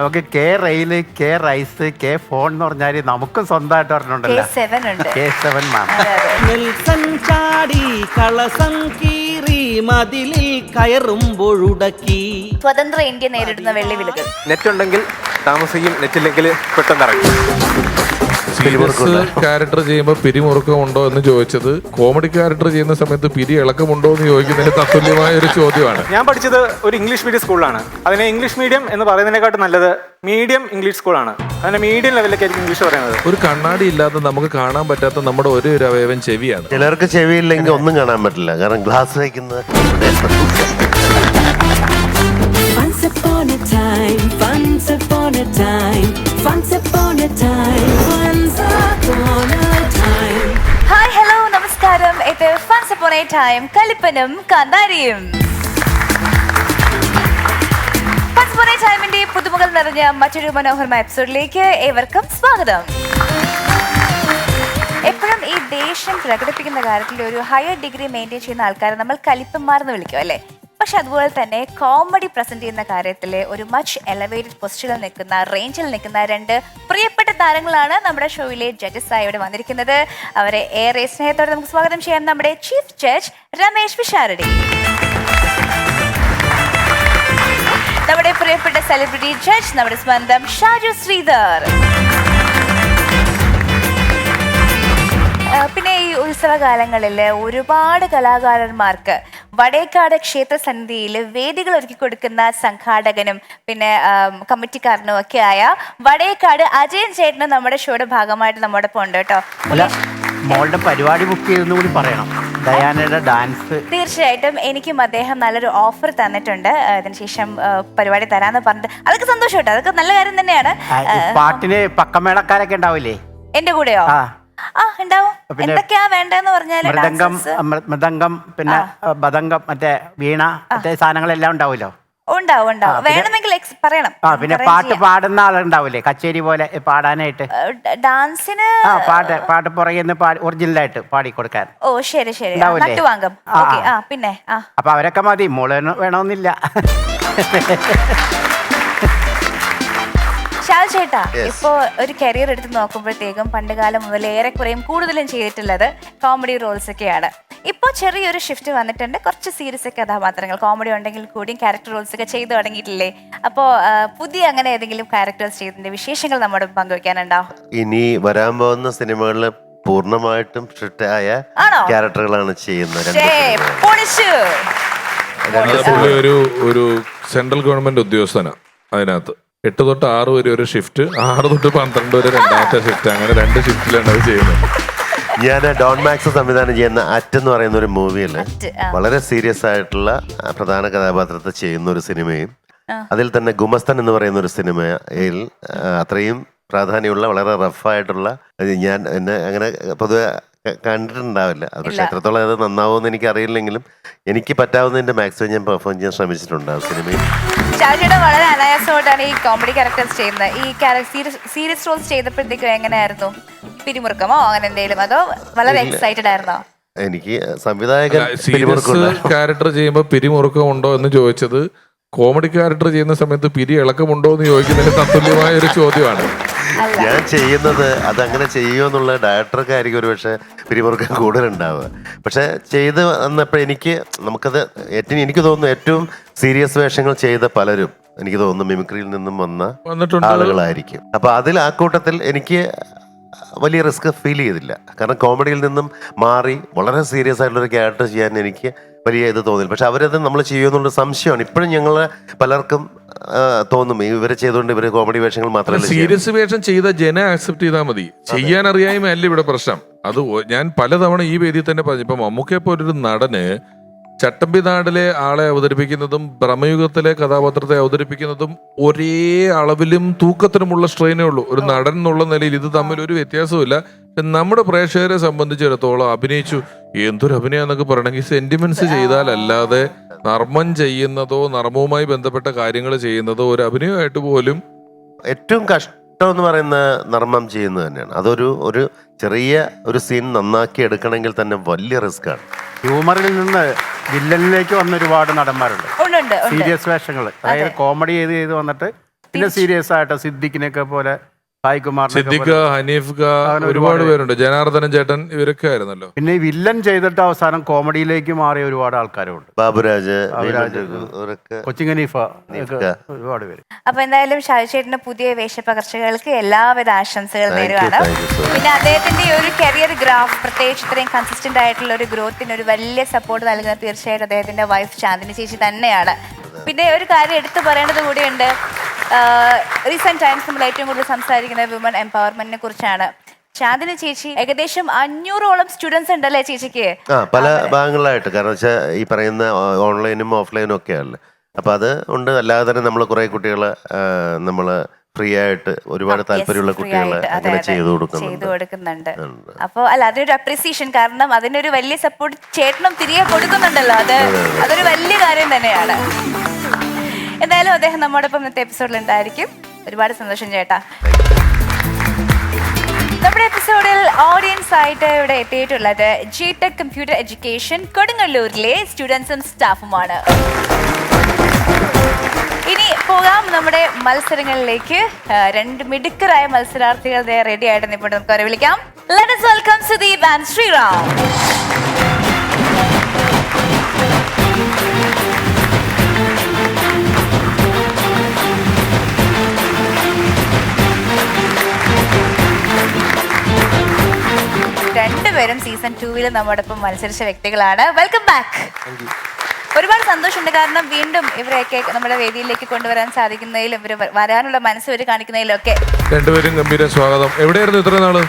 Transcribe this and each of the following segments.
നമുക്ക് K rail, K rice, K phone എന്ന് പറഞ്ഞാല് നമുക്കും സ്വന്തമായിട്ട് പറഞ്ഞിട്ടുണ്ടല്ലോ. K7 മാം. നെൽസൺ ചാടി കളസം കീറി മതിലിൽ കയറുമ്പോഴുടക്കി. സ്വതന്ത്ര ഇന്ത്യ നേരിടുന്ന വെള്ളിവിളികൾ. നെറ്റ് ഉണ്ടെങ്കിൽ താമസിക്കും, നെറ്റില്ലെങ്കിൽ പെട്ടെന്ന് ഇറങ്ങും. ക്യാരക്ടർ ചെയ്യുമ്പോൾ പിരിമുറുക്കമുണ്ടോ എന്ന് ചോദിച്ചത് കോമഡി ക്യാരക്ടർ ചെയ്യുന്ന സമയത്ത് പിരി ഇളക്കമുണ്ടോ എന്ന് ചോദിക്കുന്നതിന് തത്തുല്യമായ ഒരു ചോദ്യമാണ്. ഞാൻ പഠിച്ചത് ഒരു ഇംഗ്ലീഷ് മീഡിയം സ്കൂളിലാണ്. അതിനെ ഇംഗ്ലീഷ് മീഡിയം എന്ന് പറയുന്നതിനെക്കാട്ടും നല്ലത് മീഡിയം ഇംഗ്ലീഷ് സ്കൂളാണ്. അതിനെ മീഡിയം ലെവലിലേക്ക് ആയിരിക്കും ഇംഗ്ലീഷ് പറയുന്നത്. ഒരു കണ്ണാടി ഇല്ലാതെ നമുക്ക് കാണാൻ പറ്റാത്ത നമ്മുടെ ഒരു അവയവം ചെവിയാണ്. ചിലർക്ക് ചെവിയില്ലെങ്കിൽ ഒന്നും കാണാൻ പറ്റില്ല, കാരണം ഗ്ലാസ് വയ്ക്കുന്നത്. Once upon a time, once upon a time, once upon a time, once upon a time. Hi hello നമസ്കാരം. ഇത് ഫൺസ് അപ്പോൺ എ ടൈം കലിപ്പനും കാന്താരിയും. ഫൺസ് അപ്പോൺ എ ടൈമിന്റെ പുതുമുകൾ നിറഞ്ഞ മറ്റൊരു മനോഹരമായ എപ്പിസോഡിലേക്ക് ഏവർക്കും സ്വാഗതം. എപ്പോഴും ഈ ദേഷ്യം പ്രകടിപ്പിക്കുന്ന കാര്യത്തിൽ ഒരു ഹയർ ഡിഗ്രി മെയിൻറ്റെയിൻ ചെയ്യുന്ന ആൾക്കാരെ നമ്മൾ കലിപ്പന്മാർ എന്ന് വിളിക്കും അല്ലേ? പക്ഷെ അതുപോലെ തന്നെ കോമഡി പ്രസന്റ് ചെയ്യുന്ന കാര്യത്തിൽ ഒരു മച്ച് എലവേറ്റഡ് പൊസിഷനിൽ നിൽക്കുന്ന, റേഞ്ചിൽ നിൽക്കുന്ന രണ്ട് പ്രിയപ്പെട്ട താരങ്ങളാണ് നമ്മുടെ ഷോയിലെ ജഡ്ജസ് ആയി ഇവിടെ വന്നിരിക്കുന്നത്. അവരെ ഏറെ സ്നേഹത്തോടെ നമുക്ക് സ്വാഗതം ചെയ്യാം. നമ്മുടെ ചീഫ് ജഡ്ജ് രമേശ് പിഷാരടി, നമ്മുടെ പ്രിയപ്പെട്ട സെലിബ്രിറ്റി ജഡ്ജ് നമ്മുടെ സ്വന്തം ഷാജു ശ്രീധർ. പിന്നെ ഈ ഉത്സവകാലങ്ങളിൽ ഒരുപാട് കലാകാരന്മാർക്ക് വടേക്കാട് ക്ഷേത്ര സന്നിധിയിൽ വേദികൾ ഒരുക്കി കൊടുക്കുന്ന സംഘാടകനും പിന്നെ കമ്മിറ്റിക്കാരനും ഒക്കെ ആയ വടേക്കാട് അജയൻ ചേട്ടനും നമ്മുടെ ഷോയുടെ ഭാഗമായിട്ട് നമ്മുടെ ഒപ്പം ഉണ്ട് കേട്ടോ. മോളുടെ പരിപാടി ബുക്ക് ചെയ്തെന്ന് കൂടി പറയണം. ഡയാനയുടെ ഡാൻസ്. തീർച്ചയായിട്ടും എനിക്കും അദ്ദേഹം നല്ലൊരു ഓഫർ തന്നിട്ടുണ്ട്. അതിനുശേഷം പരിപാടി തരാന്ന് പറഞ്ഞിട്ട് അതൊക്കെ സന്തോഷം കേട്ടോ, അതൊക്കെ നല്ല കാര്യം തന്നെയാണ്. പാട്ടിന് പക്കമേളക്കാരൊക്കെ ഉണ്ടാവില്ലേ എന്റെ കൂടെയോ? ആ ഉണ്ടാവും. എന്തൊക്കെയാ വേണ്ടെന്ന് പറഞ്ഞാൽ മൃദംഗം, പിന്നെ ബദംഗം, മറ്റേ വീണ, മറ്റേ സാധനങ്ങളെല്ലാം ഉണ്ടാവുമല്ലോ. ഉണ്ടാവും ഉണ്ടാവും. വേണമെങ്കിൽ പറയണം. പിന്നെ പാട്ട് പാടുന്ന ആളുണ്ടാവില്ലേ, കച്ചേരി പോലെ പാടാനായിട്ട്? ഡാൻസിന് പാട്ട് പുറകെ ഒറിജിനലായിട്ട് പാടി കൊടുക്കാൻ. ഓ ശരി ശരി, വാങ്ങും. പിന്നെ അപ്പൊ അവരൊക്കെ മതി, മോള് വേണമെന്നില്ല. ഷാജ് ചേട്ടാ, ഇപ്പോ ഒരു കരിയർ എടുത്ത് നോക്കുമ്പോഴത്തേക്കും പണ്ട് കാലം മുതൽ ഏറെക്കുറയും കൂടുതലും ചെയ്തിട്ടുള്ളത് കോമഡി റോൾസ് ഒക്കെയാണ്. ഇപ്പോൾ ചെറിയൊരു ഷിഫ്റ്റ് വന്നിട്ടുണ്ട്, കുറച്ച് സീരിയസ് കഥാപാത്രങ്ങൾ, കോമഡി ഉണ്ടെങ്കിൽ കൂടിയും ക്യാരക്ടർ റോൾസ് ഒക്കെ ചെയ്തു തുടങ്ങിയിട്ടില്ലേ? അപ്പോൾ പുതിയ അങ്ങനെ ഏതെങ്കിലും ക്യാരക്ടേഴ്സ് ചെയ്തതിന്റെ വിശേഷങ്ങൾ നമ്മുടെ പങ്കുവെക്കാനുണ്ടോ? ഇനി വരാൻ പോകുന്ന സിനിമകളിൽ പൂർണ്ണമായിട്ടും സ്ട്രിക്റ്റായ ക്യാരക്ടറുകളാണ് ചെയ്യുന്നത്. ഒരു സെൻട്രൽ ഗവൺമെന്റ് ഉദ്യോഗസ്ഥനാണ്. അതിനകത്ത് 8 തൊട്ട് 6 വരെ ഒരു ഷിഫ്റ്റ്, 6 തൊട്ട് 12 വരെ രണ്ടാമത്തെ ഷിഫ്റ്റ്, അങ്ങനെ 2 ഷിഫ്റ്റിലാണ് അത് ചെയ്യുന്നത്. ഞാൻ ഡോൺ മാക്സ് സംവിധാനം ചെയ്യുന്ന അറ്റ് എന്ന് പറയുന്ന ഒരു മൂവിയിൽ വളരെ സീരിയസ് ആയിട്ടുള്ള പ്രധാന കഥാപാത്രത്തെ ചെയ്യുന്ന ഒരു സിനിമയും, അതിൽ തന്നെ ഗുമസ്തൻ എന്ന് പറയുന്ന ഒരു സിനിമയിൽ അത്രയും പ്രാധാന്യമുള്ള വളരെ റഫായിട്ടുള്ള, ഞാൻ എന്നെ അങ്ങനെ പൊതുവെ കണ്ടിട്ടുണ്ടാവില്ല. പക്ഷെ എത്രത്തോളം അത് നന്നാവുമെന്ന് എനിക്ക് അറിയില്ലെങ്കിലും എനിക്ക് പറ്റാവുന്നതിന്റെ മാക്സിമം ഞാൻ പെർഫോം ചെയ്യാൻ ശ്രമിച്ചിട്ടുണ്ട് ആ സിനിമയിൽ. വളരെ അനായാസമായിട്ടാണ് ഈ കോമഡി ക്യാരക്ടേഴ്സ് ചെയ്യുന്നത്. ഈ സീരിയസ് റോൾസ് ചെയ്തപ്പോഴത്തേക്കും എങ്ങനെയായിരുന്നു? പിരിമുറുക്കമോ അങ്ങനെ എന്തെങ്കിലും, അതോ വളരെ എക്സൈറ്റഡ് ആയിരുന്നോ? എനിക്ക് സംവിധായകൻ ക്യാരക്ടർ ചെയ്യുമ്പോൾ പിരിമുറുക്കമുണ്ടോ എന്ന് ചോദിച്ചത് കോമഡി ക്യാരക്ടർ ചെയ്യുന്ന സമയത്ത് പിരി ഇളക്കമുണ്ടോ എന്ന് ചോദിക്കുന്നതിന് തത്തുല്യമായ ഒരു ചോദ്യമാണ്. ഞാൻ ചെയ്യുന്നത് അതങ്ങനെ ചെയ്യുമെന്നുള്ള ഡയറക്ടർക്കായിരിക്കും ഒരു പക്ഷേ പിരിമുറുക്കം കൂടുതലുണ്ടാവുക. പക്ഷെ ചെയ്ത് വന്നപ്പോൾ നമുക്കത് എനിക്ക് തോന്നുന്നു ഏറ്റവും സീരിയസ് വേഷങ്ങൾ ചെയ്ത പലരും എനിക്ക് തോന്നുന്നു മിമിക്രിയിൽ നിന്നും വന്ന ആളുകളായിരിക്കും. അപ്പൊ ആ കൂട്ടത്തിൽ എനിക്ക് വലിയ റിസ്ക് ഫീൽ ചെയ്തില്ല. കാരണം കോമഡിയിൽ നിന്നും മാറി വളരെ സീരിയസ് ആയിട്ടുള്ള ഒരു ക്യാരക്ടർ ചെയ്യാൻ എനിക്ക് വലിയ ഇത് തോന്നില്ല. പക്ഷെ അവരത് നമ്മൾ ചെയ്യുമെന്നുള്ള സംശയമാണ് ഇപ്പോഴും ഞങ്ങളെ പലർക്കും തോന്നും. ഇവരെ ചെയ്തുകൊണ്ട് ഇവര് കോമഡി വേഷങ്ങൾ മാത്രമല്ല, സീരിയസ് വേഷം ചെയ്ത ജനം ആക്സെപ്റ്റ് ചെയ്താൽ മതി. ചെയ്യാൻ അറിയായ്മയല്ല ഇവിടെ പ്രശ്നം. അത് ഞാൻ പലതവണ ഈ വേദിയിൽ തന്നെ പറഞ്ഞു. ഇപ്പൊ മമ്മൂക്കയെ പോലൊരു നടന് ചട്ടമ്പിനാടിലെ ആളെ അവതരിപ്പിക്കുന്നതും ബ്രഹ്മയുഗത്തിലെ കഥാപാത്രത്തെ അവതരിപ്പിക്കുന്നതും ഒരേ അളവിലും തൂക്കത്തിനുമുള്ള സ്ട്രെയിനേ ഉള്ളൂ. ഒരു നടൻ എന്നുള്ള നിലയിൽ ഇത് തമ്മിൽ ഒരു വ്യത്യാസമില്ല. നമ്മുടെ പ്രേക്ഷകരെ സംബന്ധിച്ചിടത്തോളം അഭിനയിച്ചു എന്തൊരു അഭിനയം എന്നൊക്കെ പറയണമെങ്കിൽ സെന്റിമെന്റ്സ് ചെയ്താലല്ലാതെ നർമ്മം ചെയ്യുന്നതോ നർമ്മവുമായി ബന്ധപ്പെട്ട കാര്യങ്ങൾ ചെയ്യുന്നതോ ഒരു അഭിനയമായിട്ട് പോലും ഏറ്റവും കഷ്ടം എന്ന് പറയുന്ന നർമ്മം ചെയ്യുന്നത് തന്നെയാണ്. ഒരു ചെറിയ ഒരു സീൻ നന്നാക്കി എടുക്കണമെങ്കിൽ തന്നെ വലിയ റിസ്ക് ആണ്. ഹ്യൂമറിൽ നിന്ന് വില്ലനിലേക്ക് വന്ന ഒരുപാട് നടന്മാരുണ്ട്, സീരിയസ് വേഷങ്ങൾ. അതായത് കോമഡി ചെയ്ത് വന്നിട്ട് പിന്നെ സീരിയസ് ആയിട്ട് സിദ്ദിഖിനെയൊക്കെ പോലെ സിദ്ദിഖ്, ഹനീഫ് ഖാ, ഒരുപാട് പേരുണ്ട്. ജനാർദ്ദനൻ ചേട്ടൻ ഇവരൊക്കെ ആയിരുന്നല്ലോ. പിന്നെ ഈ വില്ലൻ ചെയ്തിട്ട് അവസാനം കോമഡിയിലേക്ക് മാറിയ ഒരുപാട് ആൾക്കാരുണ്ട്. ബാബുരാജ്, കൊച്ചിൻ ഹനീഫ, ഒരുപാട് പേര്. അപ്പൊ എന്തായാലും ഷാജുചേട്ടന്റെ പുതിയ വേഷപ്പകർച്ചകൾക്ക് എല്ലാവിധ ആശംസകൾ നേരുകയാണ്. പിന്നെ അദ്ദേഹത്തിന്റെ ഈ ഒരു കരിയർ ഗ്രാഫ്, പ്രത്യേകിച്ച് ഇത്രയും കൺസിസ്റ്റന്റ് ആയിട്ടുള്ള ഒരു ഗ്രോത്തിന് ഒരു വലിയ സപ്പോർട്ട് നൽകുന്നത് തീർച്ചയായിട്ടും അദ്ദേഹത്തിന്റെ വൈഫ് ചാന്ദിനി ചേച്ചി തന്നെയാണ്. പിന്നെ ഒരു കാര്യം എടുത്തു പറയേണ്ടത് കൂടിയുണ്ട്. റീസെന്റ് ടൈംസ് നമ്മൾ ഏറ്റവും കൂടുതൽ സംസാരിക്കുന്നത് വിമൻ എംപവർമെന്റിനെ കുറിച്ചാണ്. ചാന്ദിനി ചേച്ചി ഏകദേശം 500ഓളം സ്റ്റുഡൻസ് ഉണ്ടല്ലേ ചേച്ചിക്ക്? പല ഭാഗങ്ങളിലായിട്ട്. കാരണം വെച്ചാൽ ഈ പറയുന്ന ഓൺലൈനും ഓഫ്ലൈനും ഒക്കെ അല്ലേ. അപ്പൊ അത് ഉണ്ട്. അല്ലാതെ തന്നെ നമ്മൾ കുറെ കുട്ടികളെ നമ്മൾ ഫ്രീ ആയിട്ട് ഒരുപാട് താല്പര്യമുള്ള കുട്ടികളെ അങ്ങനെ ചെയ്തു കൊടുക്കുന്നുണ്ട്. അപ്പോൾ അല്ല, അതൊരു അപ്രീസിയേഷൻ. കാരണം അതിനൊരു വലിയ സപ്പോർട്ട് ചേട്ടനും തിരികെ കൊടുക്കുന്നുണ്ടല്ലോ. അതൊരു വലിയ കാര്യം തന്നെയാണ്. എന്തായാലും അദ്ദേഹം നമ്മോടൊപ്പം ഇന്നത്തെ എപ്പിസോഡിൽ ഉണ്ടായിരിക്കും. ഒരുപാട് സന്തോഷം ചേട്ടാ. നമ്മുടെ എപ്പിസോഡിൽ ഓഡിയൻസ് ആയിട്ട് ഇവിടെ എത്തിയിട്ടുള്ളത് ജിടെക് കമ്പ്യൂട്ടർ എഡ്യൂക്കേഷൻ കൊടുങ്ങല്ലൂരിലെ സ്റ്റുഡൻസും സ്റ്റാഫുമാണ്. ഇനി പോകാം നമ്മുടെ മത്സരങ്ങളിലേക്ക്. 2 മിടുക്കരായ മത്സരാർത്ഥികൾ റെഡി ആയിട്ട് ഇപ്പോൾ നമുക്ക് അവരെ വിളിക്കാം. Let us welcome Sudeep and Sriram. രണ്ടുപേരും സീസൺ 2 നമ്മോടൊപ്പം മത്സരിച്ച വ്യക്തികളാണ്. Welcome back. ഒരുപാട് സന്തോഷമുണ്ട്. കാരണം വീണ്ടും ഇവരെയൊക്കെ നമ്മുടെ വേദിയിലേക്ക് കൊണ്ടുവരാൻ സാധിക്കുന്നതിലും ഇവർ വരാനുള്ള മനസ്സ് ഇവർ കാണിക്കുന്നതിലും ഒക്കെ രണ്ടുപേരും ഗംഭീര സ്വാഗതം. എവിടെയായിരുന്നു ഇത്ര നാള്?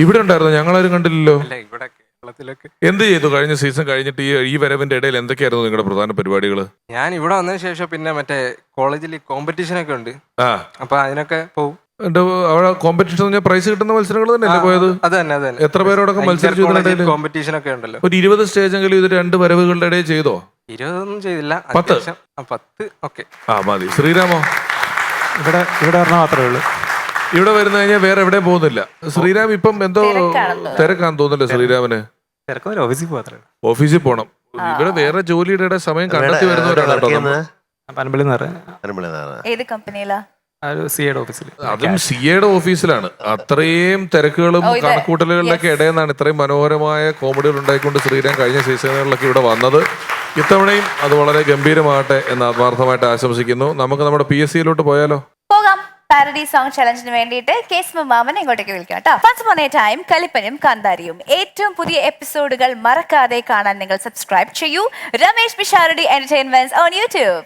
ഇവിടെ ഉണ്ടായിരുന്നു, ഞങ്ങളാരും കണ്ടില്ലല്ലോ. എന്ത് ചെയ്തു കഴിഞ്ഞ സീസൺ കഴിഞ്ഞിട്ട്? ഈ വരവിന്റെ ഇടയിൽ എന്തൊക്കെയായിരുന്നു നിങ്ങളുടെ പ്രധാന പരിപാടികൾ? ഞാൻ ഇവിടെ വന്നതിന് ശേഷം പിന്നെ മറ്റേ കോളേജിൽ കോമ്പറ്റീഷൻ ഒക്കെ ഉണ്ട്. അപ്പൊ അതിനൊക്കെ പോകും. അവിടെ കോമ്പറ്റീഷൻ പ്രൈസ് കിട്ടുന്ന മത്സരങ്ങൾ തന്നെയല്ലേ പോയത്? അത് തന്നെ. എത്ര പേരോടൊക്കെ മത്സരിച്ചു? കോമ്പറ്റീഷൻ ഒക്കെ ഉണ്ടല്ലോ. ഒരു 20 സ്റ്റേജെങ്കിലും ഇത് 2 വരവുകളുടെ ഇടയിൽ ചെയ്തോ? 20 ചെയ്തില്ല. 10 ഓക്കെ. മതി. ശ്രീരാമോ? ഇവിടെ മാത്രമേ ഉള്ളൂ. ഇവിടെ വരുന്ന കഴിഞ്ഞാൽ വേറെ എവിടെ പോകുന്നില്ല. ശ്രീരാം ഇപ്പം എന്തോ തിരക്കാന്ന് തോന്നുന്നില്ല ശ്രീരാമന്. ഓഫീസിൽ പോണം. ഇവിടെ വേറെ ജോലിയുടെ സമയം കണ്ടെത്തി വരുന്നവരാണ്. ഏത് കമ്പനിയിലാ? അതും സിയുടെ ഓഫീസിലാണ്. അത്രയും തിരക്കുകളും കണക്കൂട്ടലുകളിലൊക്കെ ഇടയെന്നാണ് ഇത്രയും മനോഹരമായ കോമഡികൾ ഉണ്ടായിക്കൊണ്ട് ശ്രീരാം കഴിഞ്ഞ സീസണുകളിലൊക്കെ ഇവിടെ വന്നത്. ഇത്തവണയും അത് വളരെ ഗംഭീരമാകട്ടെ എന്ന് ആത്മാർത്ഥമായിട്ട് ആശംസിക്കുന്നു. നമുക്ക് നമ്മുടെ PSCയിലോട്ട് പോയാലോ? പോകാം. പാരഡി സോങ് ചലഞ്ചിന് വേണ്ടിയിട്ട് കേസ് മാമനെ ഇങ്ങോട്ടേക്ക് വിളിക്കാം കേട്ടോ. Once upon a time കലിപ്പനും കാന്താരിയും ഏറ്റവും പുതിയ എപ്പിസോഡുകൾ മറക്കാതെ കാണാൻ നിങ്ങൾ സബ്സ്ക്രൈബ് ചെയ്യൂ. Ramesh Pisharody entertainments on YouTube.